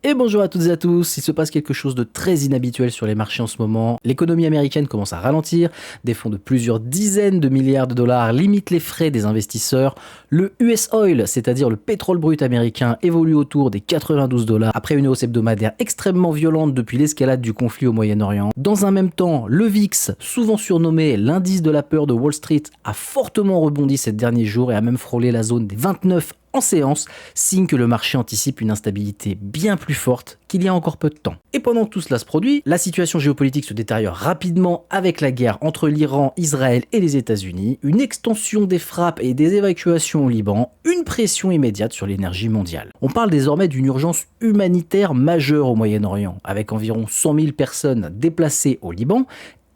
Et bonjour à toutes et à tous, il se passe quelque chose de très inhabituel sur les marchés en ce moment. L'économie américaine commence à ralentir, des fonds de plusieurs dizaines de milliards de dollars limitent les frais des investisseurs, le US Oil, c'est-à-dire le pétrole brut américain, évolue autour des 92 dollars après une hausse hebdomadaire extrêmement violente depuis l'escalade du conflit au Moyen-Orient. Dans un même temps, le VIX, souvent surnommé l'indice de la peur de Wall Street, a fortement rebondi ces derniers jours et a même frôlé la zone des 29 en séance, signe que le marché anticipe une instabilité bien plus forte qu'il y a encore peu de temps. Et pendant que tout cela se produit, la situation géopolitique se détériore rapidement avec la guerre entre l'Iran, Israël et les États-Unis, une extension des frappes et des évacuations au Liban, une pression immédiate sur l'énergie mondiale. On parle désormais d'une urgence humanitaire majeure au Moyen-Orient, avec environ 100 000 personnes déplacées au Liban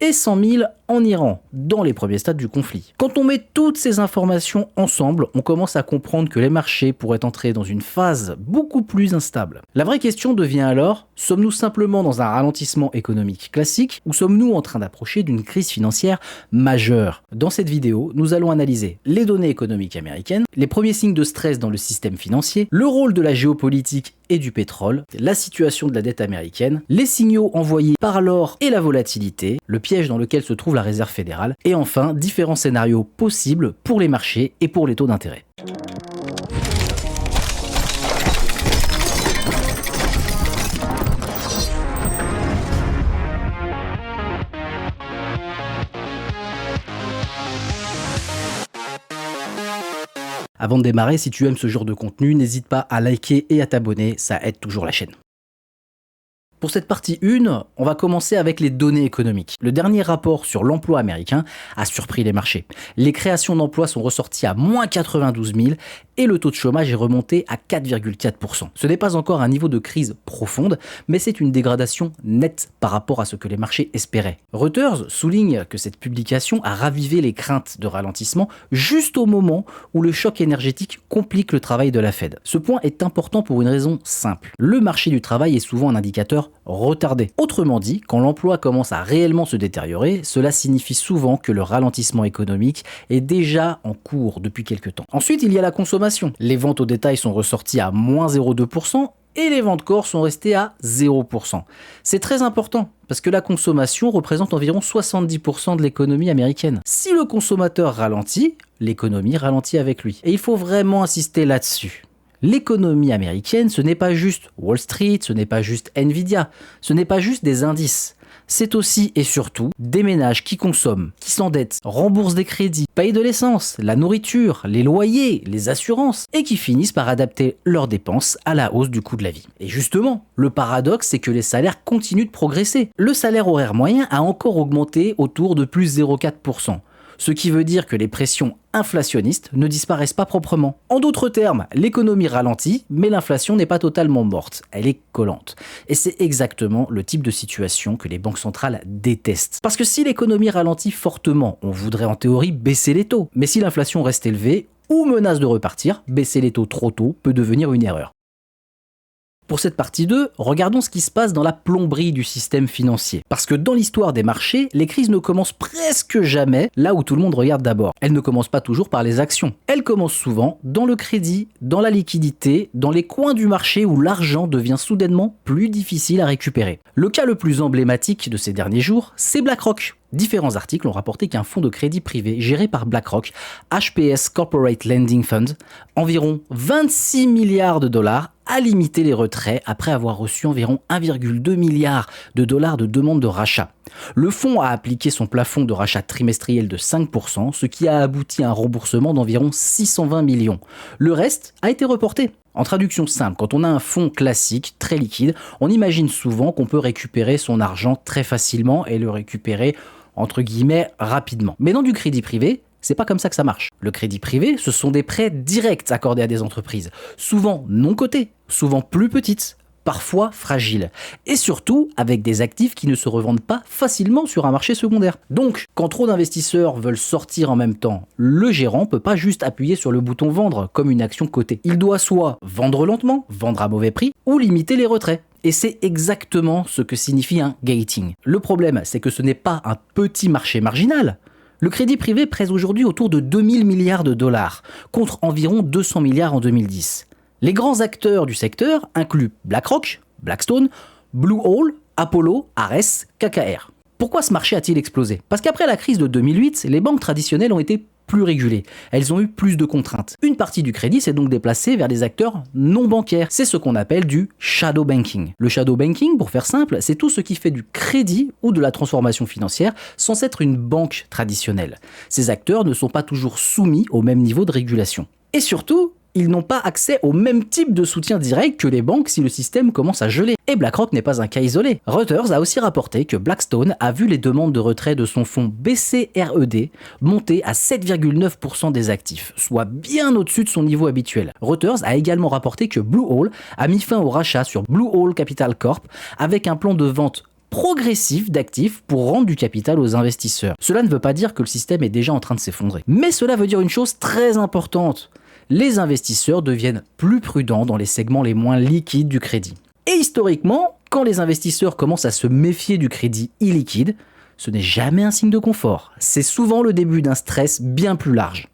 et 100 000 en Iran, dans les premiers stades du conflit. Quand on met toutes ces informations ensemble, on commence à comprendre que les marchés pourraient entrer dans une phase beaucoup plus instable. La vraie question devient alors, sommes-nous simplement dans un ralentissement économique classique ou sommes-nous en train d'approcher d'une crise financière majeure? Dans cette vidéo, nous allons analyser les données économiques américaines, les premiers signes de stress dans le système financier, le rôle de la géopolitique et du pétrole, la situation de la dette américaine, les signaux envoyés par l'or et la volatilité, le piège dans lequel se trouve la Réserve fédérale, et enfin différents scénarios possibles pour les marchés et pour les taux d'intérêt. Avant de démarrer, si tu aimes ce genre de contenu, n'hésite pas à liker et à t'abonner, ça aide toujours la chaîne. Pour cette partie 1, on va commencer avec les données économiques. Le dernier rapport sur l'emploi américain a surpris les marchés. Les créations d'emplois sont ressorties à moins 92 000 et le taux de chômage est remonté à 4,4%. Ce n'est pas encore un niveau de crise profonde, mais c'est une dégradation nette par rapport à ce que les marchés espéraient. Reuters souligne que cette publication a ravivé les craintes de ralentissement juste au moment où le choc énergétique complique le travail de la Fed. Ce point est important pour une raison simple. Le marché du travail est souvent un indicateur retardé. Autrement dit, quand l'emploi commence à réellement se détériorer, cela signifie souvent que le ralentissement économique est déjà en cours depuis quelques temps. Ensuite, il y a la consommation. Les ventes au détail sont ressorties à moins 0,2% et les ventes corps sont restées à 0%. C'est très important parce que la consommation représente environ 70% de l'économie américaine. Si le consommateur ralentit, l'économie ralentit avec lui. Et il faut vraiment insister là-dessus. L'économie américaine, ce n'est pas juste Wall Street, ce n'est pas juste Nvidia, ce n'est pas juste des indices. C'est aussi et surtout des ménages qui consomment, qui s'endettent, remboursent des crédits, payent de l'essence, la nourriture, les loyers, les assurances, et qui finissent par adapter leurs dépenses à la hausse du coût de la vie. Et justement, le paradoxe, c'est que les salaires continuent de progresser. Le salaire horaire moyen a encore augmenté autour de plus 0,4%. Ce qui veut dire que les pressions inflationnistes ne disparaissent pas proprement. En d'autres termes, l'économie ralentit, mais l'inflation n'est pas totalement morte, elle est collante. Et c'est exactement le type de situation que les banques centrales détestent. Parce que si l'économie ralentit fortement, on voudrait en théorie baisser les taux. Mais si l'inflation reste élevée ou menace de repartir, baisser les taux trop tôt peut devenir une erreur. Pour cette partie 2, regardons ce qui se passe dans la plomberie du système financier. Parce que dans l'histoire des marchés, les crises ne commencent presque jamais là où tout le monde regarde d'abord. Elles ne commencent pas toujours par les actions. Elles commencent souvent dans le crédit, dans la liquidité, dans les coins du marché où l'argent devient soudainement plus difficile à récupérer. Le cas le plus emblématique de ces derniers jours, c'est BlackRock. Différents articles ont rapporté qu'un fonds de crédit privé géré par BlackRock, HPS Corporate Lending Fund, environ 26 milliards de dollars, a limité les retraits après avoir reçu environ 1,2 milliard de dollars de demandes de rachat. Le fonds a appliqué son plafond de rachat trimestriel de 5%, ce qui a abouti à un remboursement d'environ 620 millions. Le reste a été reporté. En traduction simple, quand on a un fonds classique, très liquide, on imagine souvent qu'on peut récupérer son argent très facilement et le récupérer entre guillemets rapidement. Mais dans du crédit privé, c'est pas comme ça que ça marche. Le crédit privé, ce sont des prêts directs accordés à des entreprises, souvent non cotées, souvent plus petites, parfois fragiles, et surtout avec des actifs qui ne se revendent pas facilement sur un marché secondaire. Donc, quand trop d'investisseurs veulent sortir en même temps, le gérant peut pas juste appuyer sur le bouton vendre comme une action cotée. Il doit soit vendre lentement, vendre à mauvais prix, ou limiter les retraits. Et c'est exactement ce que signifie un gating. Le problème, c'est que ce n'est pas un petit marché marginal. Le crédit privé pèse aujourd'hui autour de 2000 milliards de dollars, contre environ 200 milliards en 2010. Les grands acteurs du secteur incluent BlackRock, Blackstone, Blue Owl, Apollo, Ares, KKR. Pourquoi ce marché a-t-il explosé? Parce qu'après la crise de 2008, les banques traditionnelles ont été plus régulées. Elles ont eu plus de contraintes. Une partie du crédit s'est donc déplacée vers des acteurs non bancaires. C'est ce qu'on appelle du shadow banking. Le shadow banking, pour faire simple, c'est tout ce qui fait du crédit ou de la transformation financière sans être une banque traditionnelle. Ces acteurs ne sont pas toujours soumis au même niveau de régulation. Et surtout, ils n'ont pas accès au même type de soutien direct que les banques si le système commence à geler. Et BlackRock n'est pas un cas isolé. Reuters a aussi rapporté que Blackstone a vu les demandes de retrait de son fonds BCRED monter à 7,9% des actifs, soit bien au-dessus de son niveau habituel. Reuters a également rapporté que Blue Owl a mis fin au rachat sur Blue Owl Capital Corp avec un plan de vente progressif d'actifs pour rendre du capital aux investisseurs. Cela ne veut pas dire que le système est déjà en train de s'effondrer. Mais cela veut dire une chose très importante. Les investisseurs deviennent plus prudents dans les segments les moins liquides du crédit. Et historiquement, quand les investisseurs commencent à se méfier du crédit illiquide, ce n'est jamais un signe de confort. C'est souvent le début d'un stress bien plus large.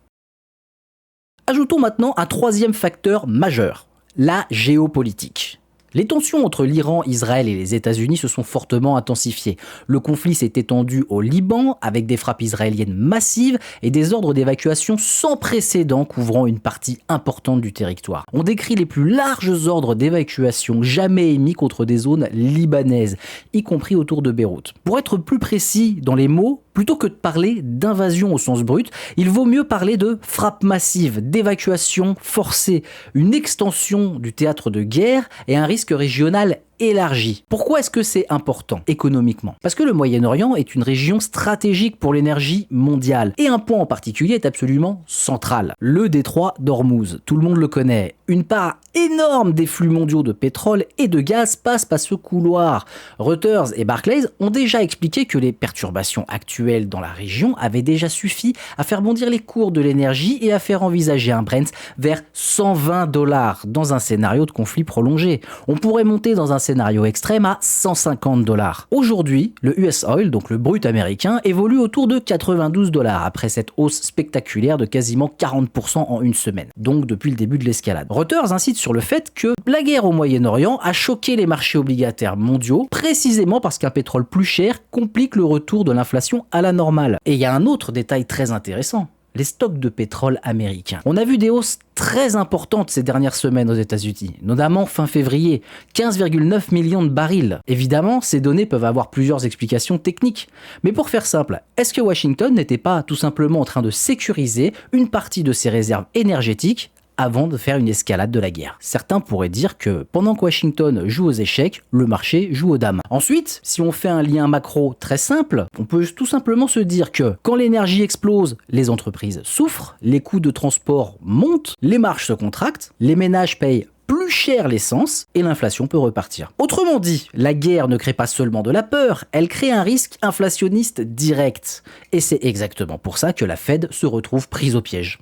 Ajoutons maintenant un troisième facteur majeur, la géopolitique. Les tensions entre l'Iran, Israël et les États-Unis se sont fortement intensifiées. Le conflit s'est étendu au Liban avec des frappes israéliennes massives et des ordres d'évacuation sans précédent couvrant une partie importante du territoire. On décrit les plus larges ordres d'évacuation jamais émis contre des zones libanaises, y compris autour de Beyrouth. Pour être plus précis dans les mots, plutôt que de parler d'invasion au sens brut, il vaut mieux parler de frappe massive, d'évacuation forcée, une extension du théâtre de guerre et un risque régional élargi. Pourquoi est-ce que c'est important économiquement? Parce que le Moyen-Orient est une région stratégique pour l'énergie mondiale. Et un point en particulier est absolument central. Le détroit d'Ormuz. Tout le monde le connaît. Une part énorme des flux mondiaux de pétrole et de gaz passe par ce couloir. Reuters et Barclays ont déjà expliqué que les perturbations actuelles dans la région avaient déjà suffi à faire bondir les cours de l'énergie et à faire envisager un Brent vers $120 dans un scénario de conflit prolongé. On pourrait monter dans un scénario extrême à $150. Aujourd'hui, le US Oil, donc le brut américain, évolue autour de $92 après cette hausse spectaculaire de quasiment 40% en une semaine, donc depuis le début de l'escalade. Reuters insiste sur le fait que la guerre au Moyen-Orient a choqué les marchés obligataires mondiaux, précisément parce qu'un pétrole plus cher complique le retour de l'inflation à la normale. Et il y a un autre détail très intéressant. Les stocks de pétrole américains. On a vu des hausses très importantes ces dernières semaines aux États-Unis, notamment fin février, 15,9 millions de barils. Évidemment, ces données peuvent avoir plusieurs explications techniques. Mais pour faire simple, est-ce que Washington n'était pas tout simplement en train de sécuriser une partie de ses réserves énergétiques avant de faire une escalade de la guerre? Certains pourraient dire que pendant que Washington joue aux échecs, le marché joue aux dames. Ensuite, si on fait un lien macro très simple, on peut tout simplement se dire que quand l'énergie explose, les entreprises souffrent, les coûts de transport montent, les marges se contractent, les ménages payent plus cher l'essence et l'inflation peut repartir. Autrement dit, la guerre ne crée pas seulement de la peur, elle crée un risque inflationniste direct. Et c'est exactement pour ça que la Fed se retrouve prise au piège.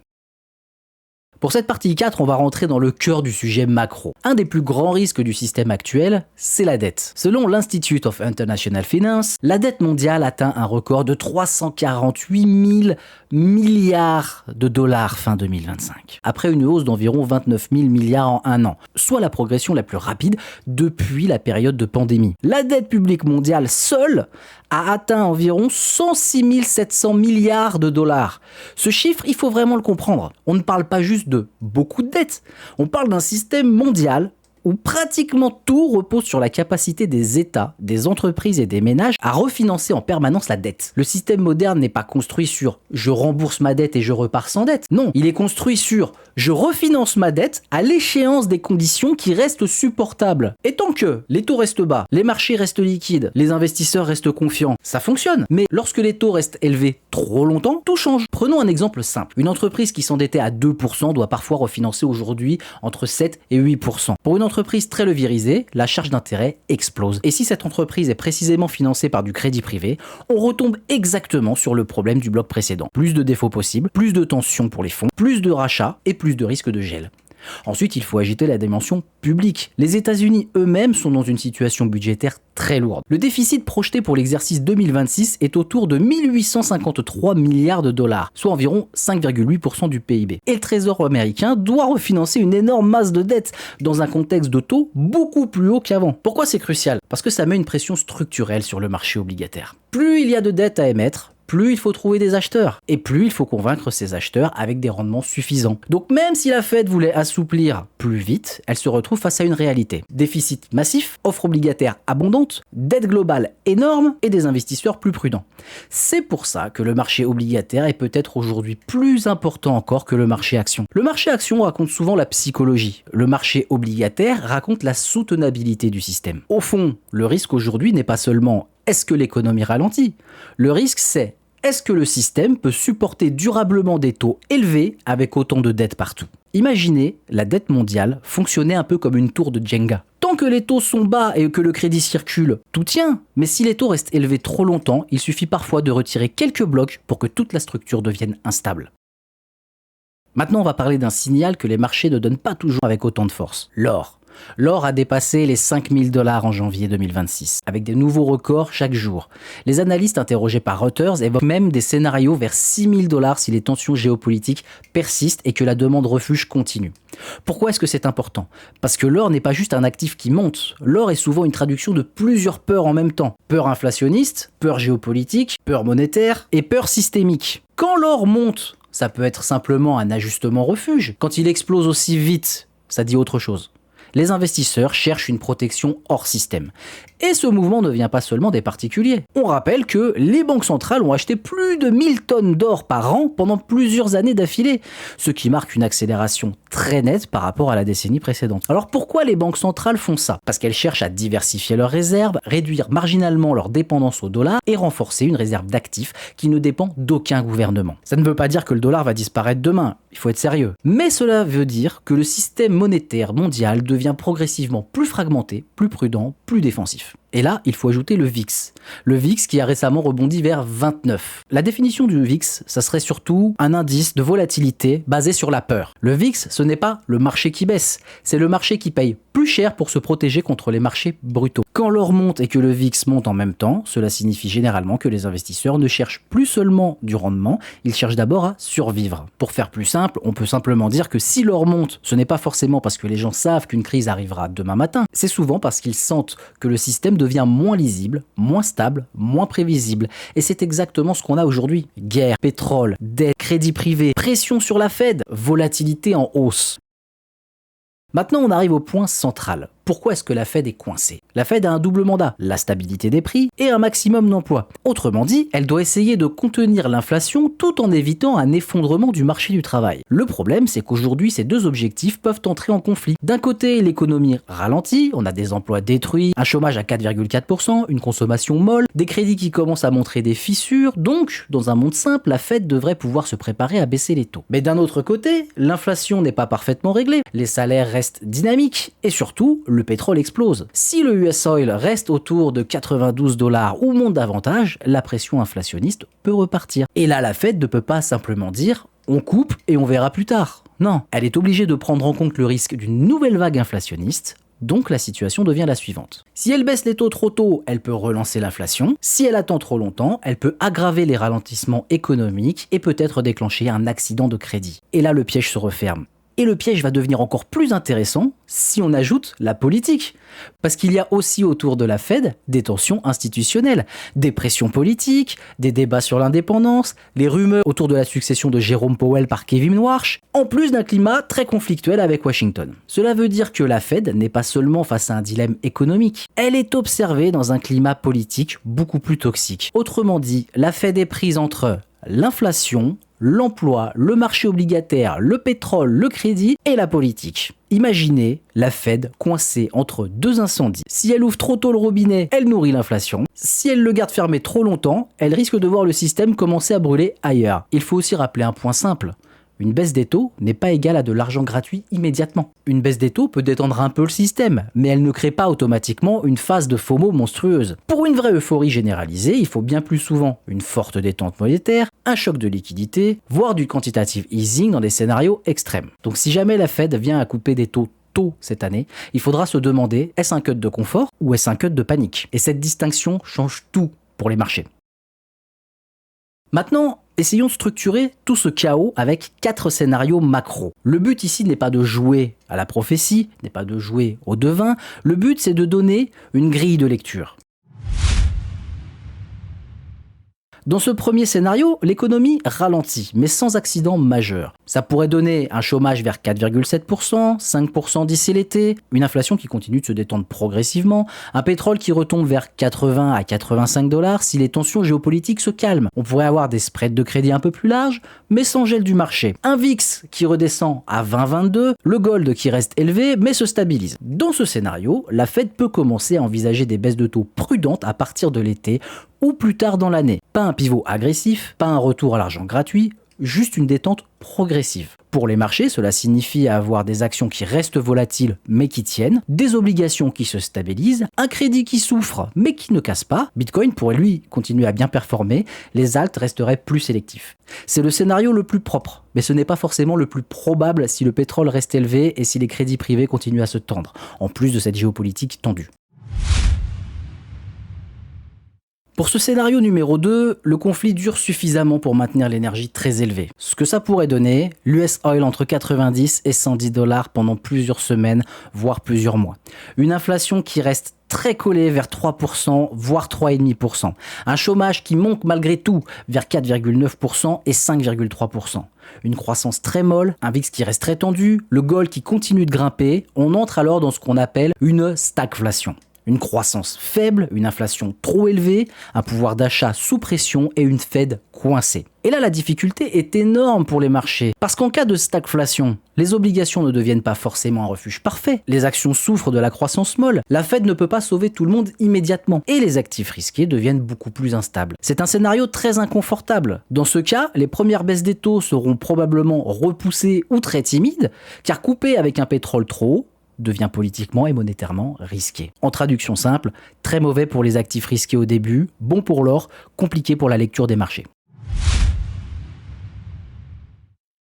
Pour cette partie 4, on va rentrer dans le cœur du sujet macro. Un des plus grands risques du système actuel, c'est la dette. Selon l'Institute of International Finance, la dette mondiale atteint un record de 348 000 milliards de dollars fin 2025, après une hausse d'environ 29 000 milliards en un an, soit la progression la plus rapide depuis la période de pandémie. La dette publique mondiale seule a atteint environ 106 700 milliards de dollars. Ce chiffre, il faut vraiment le comprendre. On ne parle pas juste de beaucoup de dettes, on parle d'un système mondial où pratiquement tout repose sur la capacité des États, des entreprises et des ménages à refinancer en permanence la dette. Le système moderne n'est pas construit sur « je rembourse ma dette et je repars sans dette ». Non, il est construit sur « je refinance ma dette à l'échéance des conditions qui restent supportables ». Et tant que les taux restent bas, les marchés restent liquides, les investisseurs restent confiants, ça fonctionne. Mais lorsque les taux restent élevés trop longtemps, tout change. Prenons un exemple simple. Une entreprise qui s'endettait à 2% doit parfois refinancer aujourd'hui entre 7 et 8%. Pour une entreprise très levirisée, la charge d'intérêt explose. Et si cette entreprise est précisément financée par du crédit privé, on retombe exactement sur le problème du bloc précédent. Plus de défauts possibles, plus de tensions pour les fonds, plus de rachats et plus de risques de gel. Ensuite, il faut agiter la dimension publique. Les États-Unis eux-mêmes sont dans une situation budgétaire très lourde. Le déficit projeté pour l'exercice 2026 est autour de 1853 milliards de dollars, soit environ 5,8% du PIB. Et le Trésor américain doit refinancer une énorme masse de dettes dans un contexte de taux beaucoup plus haut qu'avant. Pourquoi c'est crucial? Parce que ça met une pression structurelle sur le marché obligataire. Plus il y a de dettes à émettre, plus il faut trouver des acheteurs. Et plus il faut convaincre ces acheteurs avec des rendements suffisants. Donc même si la Fed voulait assouplir plus vite, elle se retrouve face à une réalité. Déficit massif, offre obligataire abondante, dette globale énorme et des investisseurs plus prudents. C'est pour ça que le marché obligataire est peut-être aujourd'hui plus important encore que le marché action. Le marché action raconte souvent la psychologie. Le marché obligataire raconte la soutenabilité du système. Au fond, le risque aujourd'hui n'est pas seulement est-ce que l'économie ralentit? Le risque, c'est est-ce que le système peut supporter durablement des taux élevés avec autant de dettes partout? Imaginez la dette mondiale fonctionner un peu comme une tour de Jenga. Tant que les taux sont bas et que le crédit circule, tout tient. Mais si les taux restent élevés trop longtemps, il suffit parfois de retirer quelques blocs pour que toute la structure devienne instable. Maintenant, on va parler d'un signal que les marchés ne donnent pas toujours avec autant de force. L'or. L'or a dépassé les 5000 $ en janvier 2026, avec des nouveaux records chaque jour. Les analystes interrogés par Reuters évoquent même des scénarios vers 6000 $ si les tensions géopolitiques persistent et que la demande refuge continue. Pourquoi est-ce que c'est important? Parce que l'or n'est pas juste un actif qui monte. L'or est souvent une traduction de plusieurs peurs en même temps. Peur inflationniste, peur géopolitique, peur monétaire et peur systémique. Quand l'or monte, ça peut être simplement un ajustement refuge. Quand il explose aussi vite, ça dit autre chose. Les investisseurs cherchent une protection hors système. Et ce mouvement ne vient pas seulement des particuliers. On rappelle que les banques centrales ont acheté plus de 1000 tonnes d'or par an pendant plusieurs années d'affilée, ce qui marque une accélération très nette par rapport à la décennie précédente. Alors pourquoi les banques centrales font ça? Parce qu'elles cherchent à diversifier leurs réserves, réduire marginalement leur dépendance au dollar et renforcer une réserve d'actifs qui ne dépend d'aucun gouvernement. Ça ne veut pas dire que le dollar va disparaître demain, il faut être sérieux. Mais cela veut dire que le système monétaire mondial devient progressivement plus fragmenté, plus prudent, plus défensif. Et là, il faut ajouter le VIX. Le VIX qui a récemment rebondi vers 29. La définition du VIX, ça serait surtout un indice de volatilité basé sur la peur. Le VIX, ce n'est pas le marché qui baisse, c'est le marché qui paye plus cher pour se protéger contre les marchés brutaux. Quand l'or monte et que le VIX monte en même temps, cela signifie généralement que les investisseurs ne cherchent plus seulement du rendement, ils cherchent d'abord à survivre. Pour faire plus simple, on peut simplement dire que si l'or monte, ce n'est pas forcément parce que les gens savent qu'une crise arrivera demain matin, c'est souvent parce qu'ils sentent que le système devient moins lisible, moins stable, moins prévisible. Et c'est exactement ce qu'on a aujourd'hui. Guerre, pétrole, dette, crédit privé, pression sur la Fed, volatilité en hausse. Maintenant, on arrive au point central. Pourquoi est-ce que la Fed est coincée? La Fed a un double mandat, la stabilité des prix et un maximum d'emplois. Autrement dit, elle doit essayer de contenir l'inflation tout en évitant un effondrement du marché du travail. Le problème, c'est qu'aujourd'hui, ces deux objectifs peuvent entrer en conflit. D'un côté, l'économie ralentit, on a des emplois détruits, un chômage à 4,4%, une consommation molle, des crédits qui commencent à montrer des fissures, donc, dans un monde simple, la Fed devrait pouvoir se préparer à baisser les taux. Mais d'un autre côté, l'inflation n'est pas parfaitement réglée, les salaires restent dynamiques et surtout, le pétrole explose. Si le US Oil reste autour de 92 $ ou monte davantage, la pression inflationniste peut repartir. Et là, la Fed ne peut pas simplement dire « on coupe et on verra plus tard ». Non, elle est obligée de prendre en compte le risque d'une nouvelle vague inflationniste. Donc la situation devient la suivante. Si elle baisse les taux trop tôt, elle peut relancer l'inflation. Si elle attend trop longtemps, elle peut aggraver les ralentissements économiques et peut-être déclencher un accident de crédit. Et là, le piège se referme. Et le piège va devenir encore plus intéressant si on ajoute la politique. Parce qu'il y a aussi autour de la Fed des tensions institutionnelles, des pressions politiques, des débats sur l'indépendance, les rumeurs autour de la succession de Jérôme Powell par Kevin Warsh, en plus d'un climat très conflictuel avec Washington. Cela veut dire que la Fed n'est pas seulement face à un dilemme économique, elle est observée dans un climat politique beaucoup plus toxique. Autrement dit, la Fed est prise entre l'inflation, l'emploi, le marché obligataire, le pétrole, le crédit et la politique. Imaginez la Fed coincée entre deux incendies. Si elle ouvre trop tôt le robinet, elle nourrit l'inflation. Si elle le garde fermé trop longtemps, elle risque de voir le système commencer à brûler ailleurs. Il faut aussi rappeler un point simple. une baisse des taux n'est pas égale à de l'argent gratuit immédiatement. Une baisse des taux peut détendre un peu le système, mais elle ne crée pas automatiquement une phase de FOMO monstrueuse. Pour une vraie euphorie généralisée, il faut bien plus souvent une forte détente monétaire, un choc de liquidité, voire du quantitative easing dans des scénarios extrêmes. Donc si jamais la Fed vient à couper des taux tôt cette année, il faudra se demander, est-ce un cut de confort ou est-ce un cut de panique? Et cette distinction change tout pour les marchés. Maintenant, essayons de structurer tout ce chaos avec 4 scénarios macro. Le but ici n'est pas de jouer à la prophétie, n'est pas de jouer au devin, le but c'est de donner une grille de lecture. Dans ce premier scénario, l'économie ralentit, mais sans accident majeur. Ça pourrait donner un chômage vers 4,7%, 5% d'ici l'été, une inflation qui continue de se détendre progressivement, un pétrole qui retombe vers 80 à 85 $ si les tensions géopolitiques se calment. On pourrait avoir des spreads de crédit un peu plus larges, mais sans gel du marché. Un VIX qui redescend à 20,22, le gold qui reste élevé, mais se stabilise. Dans ce scénario, la Fed peut commencer à envisager des baisses de taux prudentes à partir de l'été, ou plus tard dans l'année. Pas un pivot agressif, pas un retour à l'argent gratuit, juste une détente progressive. Pour les marchés, cela signifie avoir des actions qui restent volatiles mais qui tiennent, des obligations qui se stabilisent, un crédit qui souffre mais qui ne casse pas. Bitcoin pourrait lui continuer à bien performer, les alts resteraient plus sélectifs. C'est le scénario le plus propre, mais ce n'est pas forcément le plus probable si le pétrole reste élevé et si les crédits privés continuent à se tendre, en plus de cette géopolitique tendue. Pour ce scénario numéro 2, le conflit dure suffisamment pour maintenir l'énergie très élevée. Ce que ça pourrait donner, l'US Oil entre 90 et 110 $ pendant plusieurs semaines, voire plusieurs mois. Une inflation qui reste très collée vers 3%, voire 3,5%. Un chômage qui monte malgré tout vers 4,9% et 5,3%. Une croissance très molle, un VIX qui reste très tendu, le gold qui continue de grimper. On entre alors dans ce qu'on appelle une stagflation. Une croissance faible, une inflation trop élevée, un pouvoir d'achat sous pression et une Fed coincée. Et là, la difficulté est énorme pour les marchés. Parce qu'en cas de stagflation, les obligations ne deviennent pas forcément un refuge parfait. Les actions souffrent de la croissance molle. La Fed ne peut pas sauver tout le monde immédiatement. Et les actifs risqués deviennent beaucoup plus instables. C'est un scénario très inconfortable. Dans ce cas, les premières baisses des taux seront probablement repoussées ou très timides, car coupées avec un pétrole trop haut, devient politiquement et monétairement risqué. En traduction simple, très mauvais pour les actifs risqués au début, bon pour l'or, compliqué pour la lecture des marchés.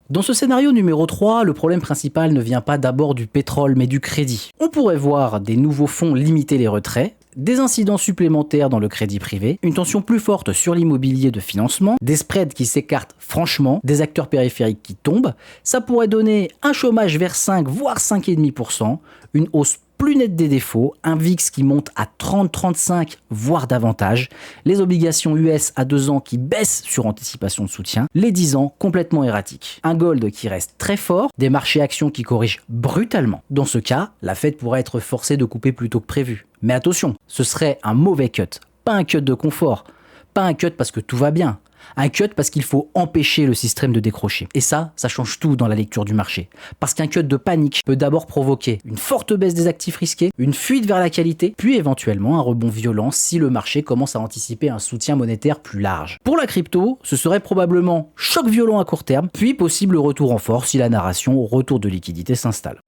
Dans ce scénario numéro 3, le problème principal ne vient pas d'abord du pétrole mais du crédit. On pourrait voir des nouveaux fonds limiter les retraits, des incidents supplémentaires dans le crédit privé, une tension plus forte sur l'immobilier de financement, des spreads qui s'écartent franchement, des acteurs périphériques qui tombent. Ça pourrait donner un chômage vers 5 voire 5,5%, une hausse plus nette des défauts, un VIX qui monte à 30-35 voire davantage, les obligations US à 2 ans qui baissent sur anticipation de soutien, les 10 ans complètement erratiques. Un gold qui reste très fort, des marchés actions qui corrigent brutalement. Dans ce cas, la Fed pourrait être forcée de couper plus tôt que prévu. Mais attention, ce serait un mauvais cut, pas un cut de confort, pas un cut parce que tout va bien. Un cut parce qu'il faut empêcher le système de décrocher. Et ça change tout dans la lecture du marché. Parce qu'un cut de panique peut d'abord provoquer une forte baisse des actifs risqués, une fuite vers la qualité, puis éventuellement un rebond violent si le marché commence à anticiper un soutien monétaire plus large. Pour la crypto, ce serait probablement choc violent à court terme, puis possible retour en force si la narration au retour de liquidité s'installe.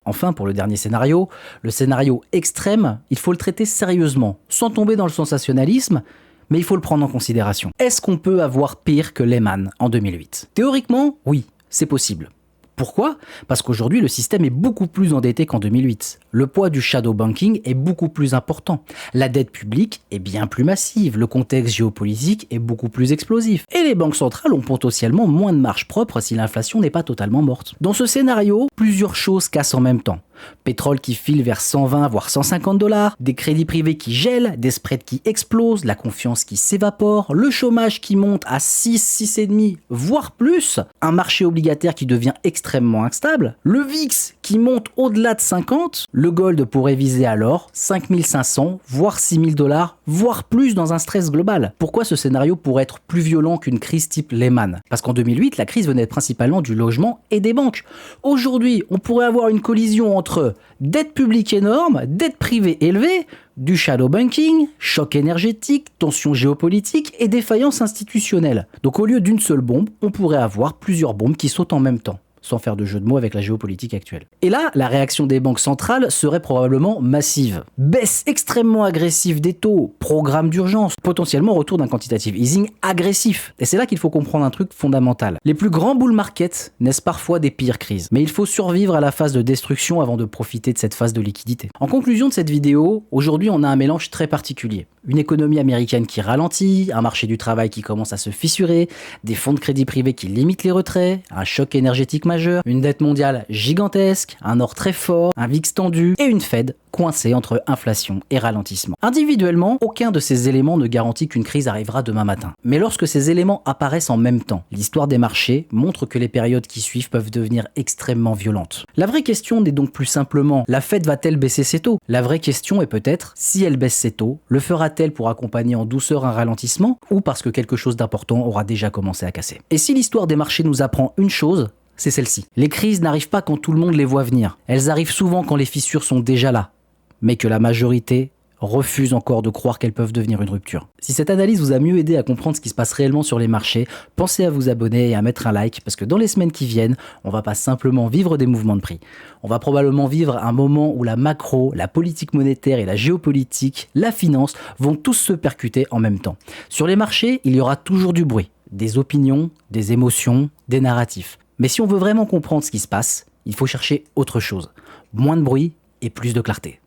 Enfin, pour le dernier scénario, le scénario extrême, il faut le traiter sérieusement, sans tomber dans le sensationnalisme, mais il faut le prendre en considération. Est-ce qu'on peut avoir pire que Lehman en 2008 ? Théoriquement, oui, c'est possible. Pourquoi ? Parce qu'aujourd'hui, le système est beaucoup plus endetté qu'en 2008. Le poids du shadow banking est beaucoup plus important. La dette publique est bien plus massive. Le contexte géopolitique est beaucoup plus explosif. Et les banques centrales ont potentiellement moins de marge propre si l'inflation n'est pas totalement morte. Dans ce scénario, plusieurs choses cassent en même temps. Pétrole qui file vers 120 voire 150 $, des crédits privés qui gèlent, des spreads qui explosent, la confiance qui s'évapore, le chômage qui monte à 6, 6,5 voire plus, un marché obligataire qui devient extrêmement instable, le VIX qui monte au-delà de 50, le gold pourrait viser alors 5500 voire 6000 $, voire plus dans un stress global. Pourquoi ce scénario pourrait être plus violent qu'une crise type Lehman ? Parce qu'en 2008, la crise venait principalement du logement et des banques. Aujourd'hui, on pourrait avoir une collision entre entre dette publique énorme, dette privée élevée, du shadow banking, choc énergétique, tensions géopolitiques et défaillance institutionnelle. Donc au lieu d'une seule bombe, on pourrait avoir plusieurs bombes qui sautent en même temps, sans faire de jeu de mots avec la géopolitique actuelle. Et là, la réaction des banques centrales serait probablement massive. Baisse extrêmement agressive des taux, programme d'urgence, potentiellement retour d'un quantitative easing agressif. Et c'est là qu'il faut comprendre un truc fondamental. Les plus grands bull markets naissent parfois des pires crises, mais il faut survivre à la phase de destruction avant de profiter de cette phase de liquidité. En conclusion de cette vidéo, aujourd'hui on a un mélange très particulier. Une économie américaine qui ralentit, un marché du travail qui commence à se fissurer, des fonds de crédit privés qui limitent les retraits, un choc énergétique majeur, une dette mondiale gigantesque, un or très fort, un VIX tendu et une Fed coincée entre inflation et ralentissement. Individuellement, aucun de ces éléments ne garantit qu'une crise arrivera demain matin. Mais lorsque ces éléments apparaissent en même temps, l'histoire des marchés montre que les périodes qui suivent peuvent devenir extrêmement violentes. La vraie question n'est donc plus simplement la Fed va-t-elle baisser ses taux? La vraie question est peut-être si elle baisse ses taux, le fera-t-elle pour accompagner en douceur un ralentissement ou parce que quelque chose d'important aura déjà commencé à casser? Et si l'histoire des marchés nous apprend une chose, c'est celle-ci. Les crises n'arrivent pas quand tout le monde les voit venir. Elles arrivent souvent quand les fissures sont déjà là, mais que la majorité refuse encore de croire qu'elles peuvent devenir une rupture. Si cette analyse vous a mieux aidé à comprendre ce qui se passe réellement sur les marchés, pensez à vous abonner et à mettre un like, parce que dans les semaines qui viennent, on va pas simplement vivre des mouvements de prix. On va probablement vivre un moment où la macro, la politique monétaire et la géopolitique, la finance, vont tous se percuter en même temps. Sur les marchés, il y aura toujours du bruit, des opinions, des émotions, des narratifs. Mais si on veut vraiment comprendre ce qui se passe, il faut chercher autre chose. Moins de bruit et plus de clarté.